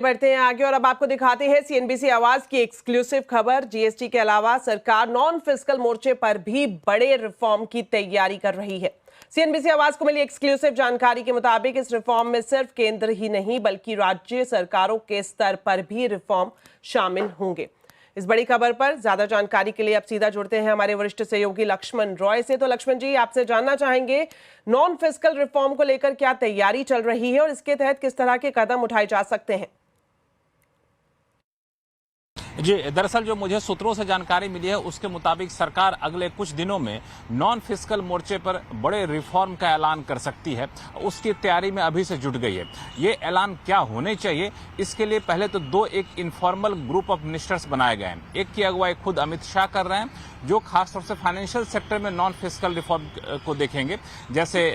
बढ़ते हैं आगे और अब आपको दिखाते हैं सीएनबीसी आवाज की एक्सक्लूसिव खबर। जीएसटी के अलावा सरकार नॉन फिस्कल मोर्चे पर भी बड़े रिफॉर्म की तैयारी कर रही है। सीएनबीसी आवाज को मिली एक्सक्लूसिव जानकारी के मुताबिक इस रिफॉर्म में सिर्फ केंद्र ही नहीं बल्कि राज्य सरकारों के स्तर पर भी रिफॉर्म शामिल होंगे। इस बड़ी खबर पर ज्यादा जानकारी के लिए अब सीधा जुड़ते हैं हमारे वरिष्ठ सहयोगी लक्ष्मण रॉय से। तो लक्ष्मण जी, आपसे जानना चाहेंगे नॉन फिस्कल रिफॉर्म को लेकर क्या तैयारी चल रही है और इसके तहत किस तरह के कदम उठाए जा सकते हैं? जी, दरअसल जो मुझे सूत्रों से जानकारी मिली है उसके मुताबिक सरकार अगले कुछ दिनों में नॉन फिस्कल मोर्चे पर बड़े रिफॉर्म का ऐलान कर सकती है। उसकी तैयारी में अभी से जुट गई है। ये ऐलान क्या होने चाहिए, इसके लिए पहले तो एक इनफॉर्मल ग्रुप ऑफ मिनिस्टर्स बनाए गए हैं। एक की अगुवाई खुद अमित शाह कर रहे हैं, जो खासतौर से फाइनेंशियल सेक्टर में नॉन फिस्कल रिफॉर्म को देखेंगे, जैसे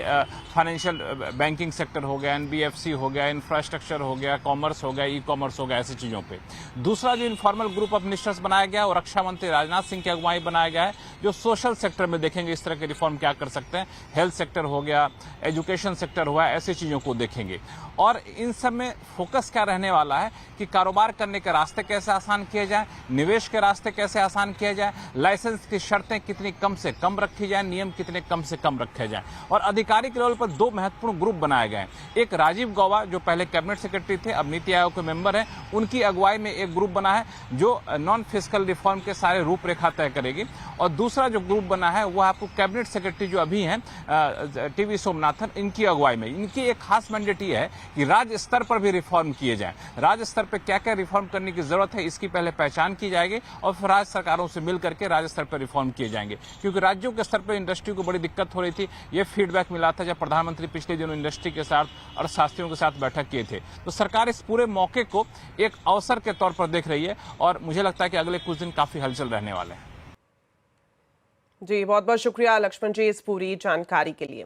फाइनेंशियल बैंकिंग सेक्टर हो गया, एनबीएफसी हो गया, इंफ्रास्ट्रक्चर हो गया, कॉमर्स हो गया, ई कॉमर्स हो गया, ऐसी चीजों पे। दूसरा जो इनफॉर्मल ग्रुप ऑफ मिनिस्टर्स बनाया गया और रक्षा मंत्री राजनाथ सिंह की अगुवाई बनाया गया है, जो सोशल सेक्टर में देखेंगे इस तरह के रिफॉर्म क्या कर सकते हैं। हेल्थ सेक्टर हो गया, एजुकेशन सेक्टर हुआ, ऐसी चीजों को देखेंगे। और इन सब में फोकस क्या रहने वाला है कि कारोबार करने के रास्ते कैसे आसान किए जाए, निवेश के रास्ते कैसे आसान किए जाए, लाइसेंस की शर्तें कितनी कम से कम रखी जाए, नियम कितने कम से कम रखे जाए। और आधिकारिक लेवल पर दो महत्वपूर्ण ग्रुप बनाए गए हैं। एक राजीव गौबा, जो पहले कैबिनेट सेक्रेटरी थे, अब नीति आयोग के मेंबर हैं, उनकी अगुवाई में एक ग्रुप बना है जो नॉन फिस्कल रिफॉर्म के सारे रूपरेखा तय करेगी। और दूसरा जो ग्रुप बना है वो आपको कैबिनेट सेक्रेटरी जो अभी हैं टीवी सोमनाथन, इनकी अगुवाई में। इनकी एक खास मैंडेट ये है कि राज्य स्तर पर भी रिफॉर्म किए जाएं। राज्य स्तर पर क्या क्या रिफॉर्म करने की जरूरत है, इसकी पहले पहचान की जाएगी और फिर राज्य सरकारों से मिल करके राज्य स्तर पर रिफॉर्म किए जाएंगे। क्योंकि राज्योों के स्तर पर इंडस्ट्री को बड़ी दिक्कत हो रही थी। ये फीडबैक मिला था जब प्रधानमंत्री पिछले दिनों इंडस्ट्री के साथ और शास्त्रियों के साथ बैठक किए थे। तो सरकार इस पूरे मौके को एक अवसर के तौर पर देख रही है और मुझे लगता है कि अगले कुछ दिन काफी हलचल रहने वाले हैं। जी, बहुत बहुत शुक्रिया लक्ष्मण जी इस पूरी जानकारी के लिए।